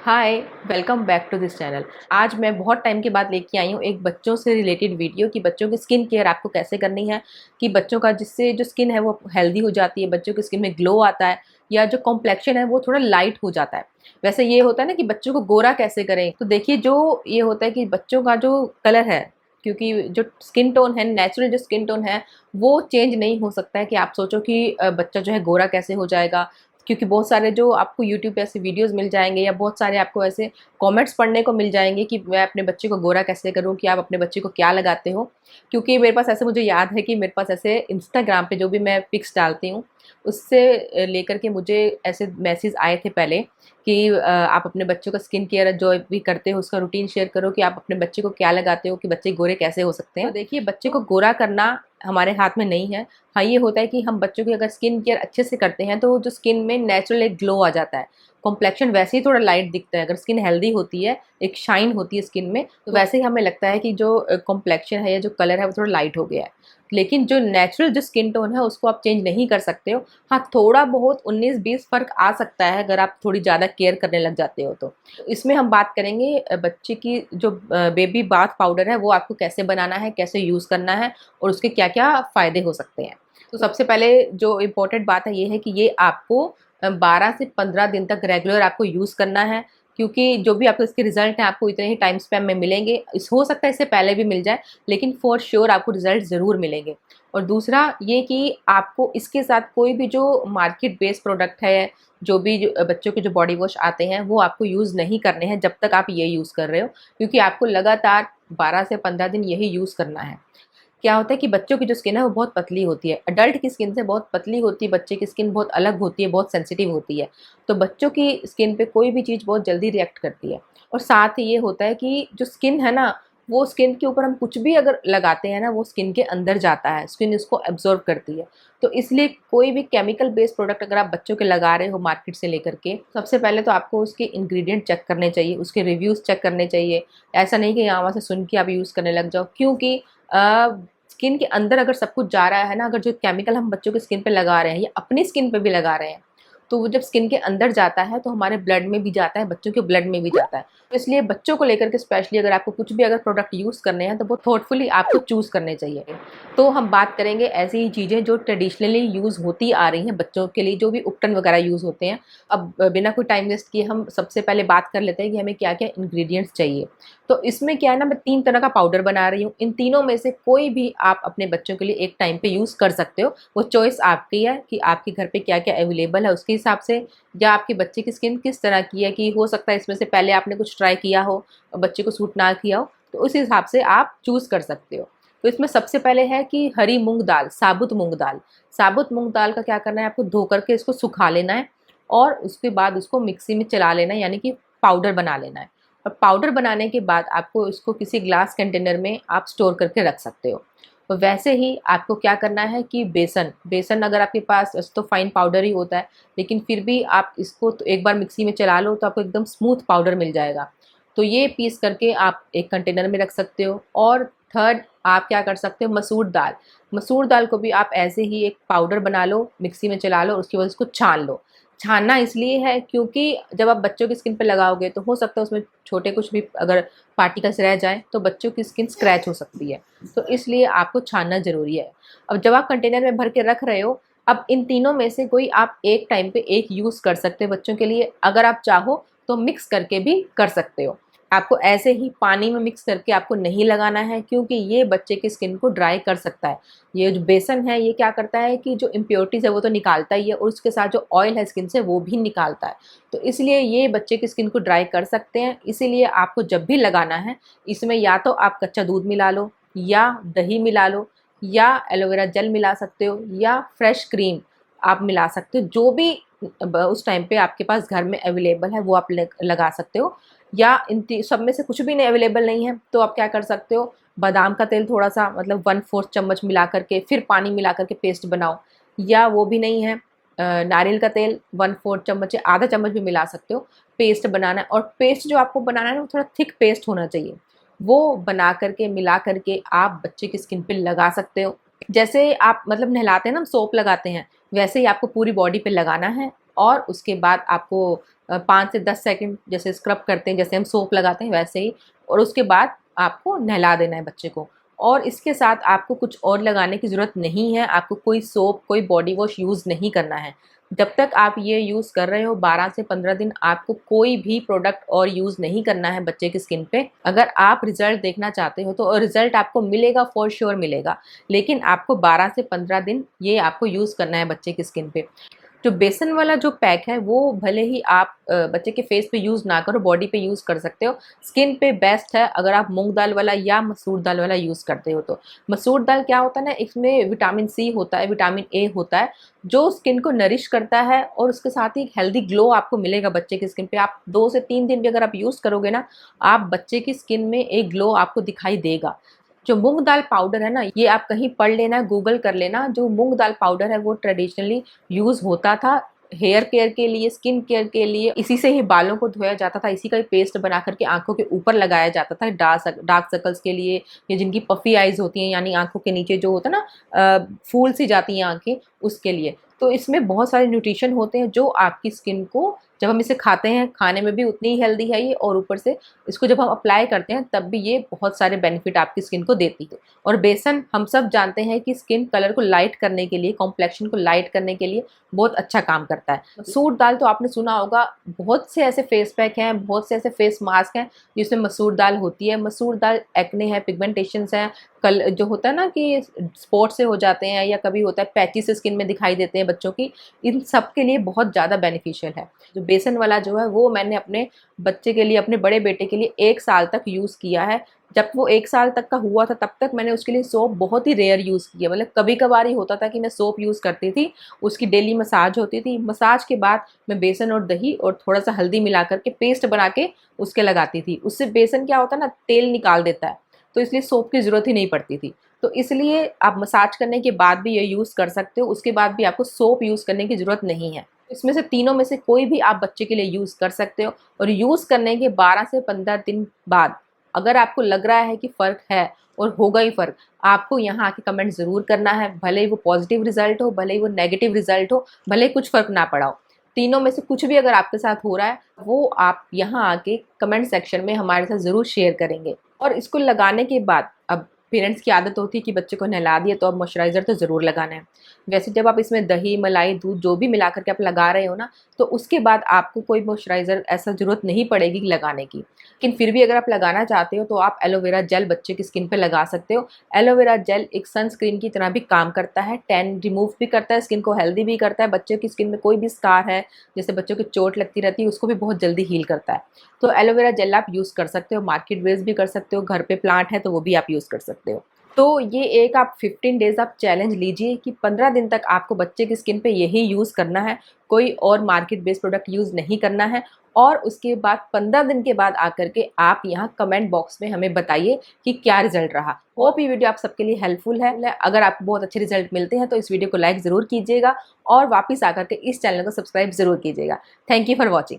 Hi, welcome back to this channel. आज मैं बहुत टाइम के बाद लेके आई हूँ एक बच्चों से रिलेटेड वीडियो कि बच्चों की स्किन केयर आपको कैसे करनी है, कि बच्चों का जिससे जो स्किन है वो हेल्दी हो जाती है, बच्चों की स्किन में ग्लो आता है या जो कॉम्प्लेक्शन है वो थोड़ा लाइट हो जाता है। वैसे ये होता है ना कि बच्चों को गोरा कैसे करें, तो देखिए जो ये होता है कि बच्चों का जो कलर है, क्योंकि जो स्किन टोन है, नेचुरल जो स्किन टोन है वो चेंज नहीं हो सकता है कि आप सोचो कि बच्चा जो है गोरा कैसे हो जाएगा। क्योंकि बहुत सारे जो आपको यूट्यूब पे ऐसे वीडियोस मिल जाएंगे या बहुत सारे आपको ऐसे कमेंट्स पढ़ने को मिल जाएंगे कि मैं अपने बच्चे को गोरा कैसे करूं, कि आप अपने बच्चे को क्या लगाते हो। क्योंकि मेरे पास ऐसे, मुझे याद है कि मेरे पास ऐसे इंस्टाग्राम पे जो भी मैं पिक्स डालती हूँ उससे लेकर के मुझे ऐसे मैसेज आए थे पहले कि आप अपने बच्चों का स्किन केयर जो भी करते हो उसका रूटीन शेयर करो कि आप अपने बच्चे को क्या लगाते हो कि बच्चे गोरे कैसे हो सकते हैं। तो देखिए, बच्चे को गोरा करना हमारे हाथ में नहीं है। हाँ, ये होता है कि हम बच्चों की अगर स्किन केयर अच्छे से करते हैं तो जो स्किन में नेचुरल एक ग्लो आ जाता है, कॉम्प्लेक्शन वैसे ही थोड़ा लाइट दिखता है। अगर स्किन हेल्दी होती है, एक शाइन होती है स्किन में, तो वैसे ही हमें लगता है कि जो कॉम्प्लेक्शन है या जो कलर है वो थोड़ा लाइट हो गया है। लेकिन जो नेचुरल जो स्किन टोन है उसको आप चेंज नहीं कर सकते हो। हाँ, थोड़ा बहुत 19-20 फ़र्क आ सकता है अगर आप थोड़ी ज़्यादा केयर करने लग जाते हो तो। इसमें हम बात करेंगे बच्चे की जो बेबी बाथ पाउडर है वो आपको कैसे बनाना है, कैसे यूज़ करना है और उसके क्या-क्या फ़ायदे हो सकते हैं। तो सबसे पहले जो इम्पोर्टेंट बात है ये है कि ये आपको 12 से 15 दिन तक रेगुलर आपको यूज़ करना है, क्योंकि जो भी आपको इसके रिज़ल्ट हैं आपको इतने ही टाइम स्पैन में मिलेंगे। इस हो सकता है इससे पहले भी मिल जाए, लेकिन फ़ॉर श्योर आपको रिज़ल्ट ज़रूर मिलेंगे। और दूसरा ये कि आपको इसके साथ कोई भी जो मार्केट बेस्ड प्रोडक्ट है, जो भी जो बच्चों के जो बॉडी वॉश आते हैं वो आपको यूज़ नहीं करने हैं जब तक आप ये यूज़ कर रहे हो, क्योंकि आपको लगातार 12 से 15 दिन यही यूज़ करना है। क्या होता है कि बच्चों की जो स्किन है वो बहुत पतली होती है, अडल्ट की स्किन से बहुत पतली होती है, बच्चे की स्किन बहुत अलग होती है, बहुत सेंसिटिव होती है। तो बच्चों की स्किन पे कोई भी चीज़ बहुत जल्दी रिएक्ट करती है। और साथ ही ये होता है कि जो स्किन है ना, वो स्किन के ऊपर हम कुछ भी अगर लगाते हैं ना, वो स्किन के अंदर जाता है, स्किन इसको एब्जॉर्ब करती है। तो इसलिए कोई भी केमिकल बेस्ड प्रोडक्ट अगर आप बच्चों के लगा रहे हो मार्केट से लेकर के, सबसे पहले तो आपको उसके इंग्रेडिएंट चेक करने चाहिए, उसके रिव्यूज़ चेक करने चाहिए। ऐसा नहीं कि यहाँ वहाँ से सुन के आप यूज़ करने लग जाओ, क्योंकि स्किन के अंदर अगर सब कुछ जा रहा है ना, अगर जो केमिकल हम बच्चों की स्किन पे लगा रहे हैं या अपनी स्किन पे भी लगा रहे हैं, तो वो जब स्किन के अंदर जाता है तो हमारे ब्लड में भी जाता है, बच्चों के ब्लड में भी जाता है। तो इसलिए बच्चों को लेकर के स्पेशली अगर आपको कुछ भी अगर प्रोडक्ट यूज़ करने हैं तो वो थॉटफुली आपको चूज़ करने चाहिए। तो हम बात करेंगे ऐसी ही चीज़ें जो ट्रेडिशनली यूज़ होती आ रही हैं बच्चों के लिए, जो भी उपटन वगैरह यूज़ होते हैं। अब बिना कोई टाइम वेस्ट किए हम सबसे पहले बात कर लेते हैं कि हमें क्या-क्या इंग्रीडिएंट्स चाहिए। तो इसमें क्या है ना, मैं 3 तरह का पाउडर बना रही हूँ। इन तीनों में से कोई भी आप अपने बच्चों के लिए एक टाइम पे यूज़ कर सकते हो। वो चॉइस आपकी है कि आपके घर पे क्या-क्या अवेलेबल है उसके हिसाब से, या आपके बच्चे की स्किन किस तरह की है, कि हो सकता है इसमें से पहले आपने कुछ ट्राई किया हो और बच्चे को सूट ना किया हो, तो उस हिसाब से आप चूज़ कर सकते हो। तो इसमें सबसे पहले है कि हरी मूँग दाल, साबुत मूँग दाल। साबुत मूँग दाल का क्या करना है, आपको धो कर के इसको सुखा लेना है और उसके बाद उसको मिक्सी में चला लेना है, यानी कि पाउडर बना लेना है। और पाउडर बनाने के बाद आपको इसको किसी ग्लास कंटेनर में आप स्टोर करके रख सकते हो। तो वैसे ही आपको क्या करना है कि बेसन बेसन अगर आपके पास, वैसे तो फाइन पाउडर ही होता है, लेकिन फिर भी आप इसको तो एक बार मिक्सी में चला लो तो आपको एकदम स्मूथ पाउडर मिल जाएगा। तो ये पीस करके आप एक कंटेनर में रख सकते हो। और थर्ड, आप क्या कर सकते हो, मसूर दाल। मसूर दाल को भी आप ऐसे ही एक पाउडर बना लो, मिक्सी में चला लो, उसके बाद उसको छान लो। छानना इसलिए है क्योंकि जब आप बच्चों की स्किन पे लगाओगे तो हो सकता है उसमें छोटे कुछ भी अगर पार्टिकल्स रह जाएँ तो बच्चों की स्किन स्क्रैच हो सकती है। तो इसलिए आपको छानना ज़रूरी है। अब जब आप कंटेनर में भर के रख रहे हो, अब इन तीनों में से कोई आप एक टाइम पे एक यूज़ कर सकते हो बच्चों के लिए। अगर आप चाहो तो मिक्स करके भी कर सकते हो। आपको ऐसे ही पानी में मिक्स करके आपको नहीं लगाना है, क्योंकि ये बच्चे की स्किन को ड्राई कर सकता है। ये जो बेसन है ये क्या करता है कि जो इम्प्योरिटीज़ है वो तो निकालता ही है, और उसके साथ जो ऑयल है स्किन से वो भी निकालता है। तो इसलिए ये बच्चे की स्किन को ड्राई कर सकते हैं। इसीलिए आपको जब भी लगाना है, इसमें या तो आप कच्चा दूध मिला लो, या दही मिला लो, या एलोवेरा जेल मिला सकते हो, या फ्रेश क्रीम आप मिला सकते हो। जो भी उस टाइम पे आपके पास घर में अवेलेबल है वो आप लगा सकते हो। या इन सब में से कुछ भी नहीं अवेलेबल नहीं है तो आप क्या कर सकते हो, बादाम का तेल थोड़ा सा, मतलब 1/4 चम्मच मिला करके फिर पानी मिला करके पेस्ट बनाओ। या वो भी नहीं है, नारियल का तेल 1/4 चम्मच या आधा चम्मच भी मिला सकते हो। पेस्ट बनाना है, और पेस्ट जो आपको बनाना है ना वो थोड़ा थिक पेस्ट होना चाहिए। वो बना करके मिला करके आप बच्चे की स्किन पे लगा सकते हो। जैसे आप मतलब नहलाते हैं ना, हम सोप लगाते हैं, वैसे ही आपको पूरी बॉडी पे लगाना है। और उसके बाद आपको 5 से 10 सेकंड जैसे स्क्रब करते हैं, जैसे हम सोप लगाते हैं वैसे ही, और उसके बाद आपको नहला देना है बच्चे को। और इसके साथ आपको कुछ और लगाने की ज़रूरत नहीं है, आपको कोई सोप, कोई बॉडी वॉश यूज़ नहीं करना है। जब तक आप ये यूज़ कर रहे हो 12 से 15 दिन आपको कोई भी प्रोडक्ट और यूज़ नहीं करना है बच्चे की स्किन पे। अगर आप रिज़ल्ट देखना चाहते हो तो रिज़ल्ट आपको मिलेगा, फॉर श्योर मिलेगा, लेकिन आपको 12 से 15 दिन ये आपको यूज़ करना है बच्चे की स्किन पे। जो बेसन वाला जो पैक है वो भले ही आप बच्चे के फेस पे यूज़ ना करो, बॉडी पे यूज़ कर सकते हो। स्किन पे बेस्ट है अगर आप मूंग दाल वाला या मसूर दाल वाला यूज़ करते हो तो। मसूर दाल क्या होता है ना, इसमें विटामिन सी होता है, विटामिन ए होता है, जो स्किन को नरिश करता है और उसके साथ ही हेल्दी ग्लो आपको मिलेगा बच्चे की स्किन पे। आप 2 से 3 दिन भी अगर आप यूज़ करोगे ना, आप बच्चे की स्किन में एक ग्लो आपको दिखाई देगा। जो मूंग दाल पाउडर है ना, ये आप कहीं पढ़ लेना, गूगल कर लेना, जो मूंग दाल पाउडर है वो ट्रेडिशनली यूज़ होता था हेयर केयर के लिए, स्किन केयर के लिए। इसी से ही बालों को धोया जाता था, इसी का ही पेस्ट बना करके आंखों के ऊपर लगाया जाता था डार्क सर्कल्स के लिए, या जिनकी पफी आइज होती हैं, यानी आंखों के नीचे जो होता है ना फूल सी जाती हैं आंखें, उसके लिए। तो इसमें बहुत सारे न्यूट्रिशन होते हैं जो आपकी स्किन को, जब हम इसे खाते हैं, खाने में भी उतनी ही हेल्दी है ये, और ऊपर से इसको जब हम अप्लाई करते हैं तब भी ये बहुत सारे बेनिफिट आपकी स्किन को देती है। और बेसन हम सब जानते हैं कि स्किन कलर को लाइट करने के लिए, कॉम्प्लेक्शन को लाइट करने के लिए बहुत अच्छा काम करता है। मसूर दाल तो आपने सुना होगा, बहुत से ऐसे फेस पैक हैं, बहुत से ऐसे फेस मास्क हैं जिसमें मसूर दाल होती है। मसूर दाल एक्ने है, पिगमेंटेशंस हैं, कल जो होता है ना कि स्पॉट से हो जाते हैं, या कभी होता है पैची से स्किन में दिखाई देते हैं बच्चों की, इन सब के लिए बहुत ज़्यादा बेनिफिशियल है। जो बेसन वाला जो है वो मैंने अपने बच्चे के लिए, अपने बड़े बेटे के लिए 1 साल तक यूज़ किया है। जब वो 1 साल तक का हुआ था तब तक मैंने उसके लिए सोप बहुत ही रेयर यूज़ किया, मतलब कभी-कभार ही होता था कि मैं सोप यूज़ करती थी, उसकी डेली मसाज होती थी। मसाज के बाद मैं बेसन और दही और थोड़ा-सा हल्दी मिला कर के पेस्ट बना के उसके लगाती थी। उससे बेसन क्या होता है ना, तेल निकाल देता है, तो इसलिए सोप की ज़रूरत ही नहीं पड़ती थी। तो इसलिए आप मसाज करने के बाद भी ये यूज़ कर सकते हो, उसके बाद भी आपको सोप यूज़ करने की ज़रूरत नहीं है। इसमें से तीनों में से कोई भी आप बच्चे के लिए यूज़ कर सकते हो, और यूज़ करने के 12 से 15 दिन बाद अगर आपको लग रहा है कि फ़र्क है, और होगा ही फ़र्क, आपको यहाँ आके कमेंट ज़रूर करना है, भले ही वो पॉजिटिव रिज़ल्ट हो, भले ही वो नेगेटिव रिज़ल्ट हो, भले ही कुछ फ़र्क ना पड़ा हो। तीनों में से कुछ भी अगर आपके साथ हो रहा है, वो आप यहाँ आके कमेंट सेक्शन में हमारे साथ ज़रूर शेयर करेंगे। और इसको लगाने के बाद, अब पेरेंट्स की आदत होती है कि बच्चे को नहला दिया तो अब मॉइस्चराइज़र तो ज़रूर लगाना है। वैसे जब आप इसमें दही, मलाई, दूध जो भी मिला कर के आप लगा रहे हो ना, तो उसके बाद आपको कोई मॉइस्चराइज़र ऐसा ज़रूरत नहीं पड़ेगी लगाने की। लेकिन फिर भी अगर आप लगाना चाहते हो तो आप एलोवेरा जेल बच्चे की स्किन पे लगा सकते हो। एलोवेरा जेल एक सनस्क्रीन की तरह भी काम करता है, टैन रिमूव भी करता है, स्किन को हेल्दी भी करता है। बच्चों की स्किन में कोई भी स्कार है, जैसे बच्चों की चोट लगती रहती है, उसको भी बहुत जल्दी हील करता है। तो एलोवेरा जेल आप यूज़ कर सकते हो, मार्केट बेस भी कर सकते हो, घर पे प्लांट है तो वो भी आप यूज़ कर सकते हो। तो ये एक आप 15 डेज़ आप चैलेंज लीजिए कि 15 दिन तक आपको बच्चे की स्किन पे यही यूज़ करना है, कोई और मार्केट बेस्ड प्रोडक्ट यूज़ नहीं करना है। और उसके बाद 15 दिन के बाद आकर के आप यहाँ कमेंट बॉक्स में हमें बताइए कि क्या रिजल्ट रहा। होप ये वीडियो आप सबके लिए हेल्पफुल है। अगर आपको बहुत अच्छे रिजल्ट मिलते हैं तो इस वीडियो को लाइक ज़रूर कीजिएगा, और वापस आकर के इस चैनल को सब्सक्राइब ज़रूर कीजिएगा। Thank you for watching.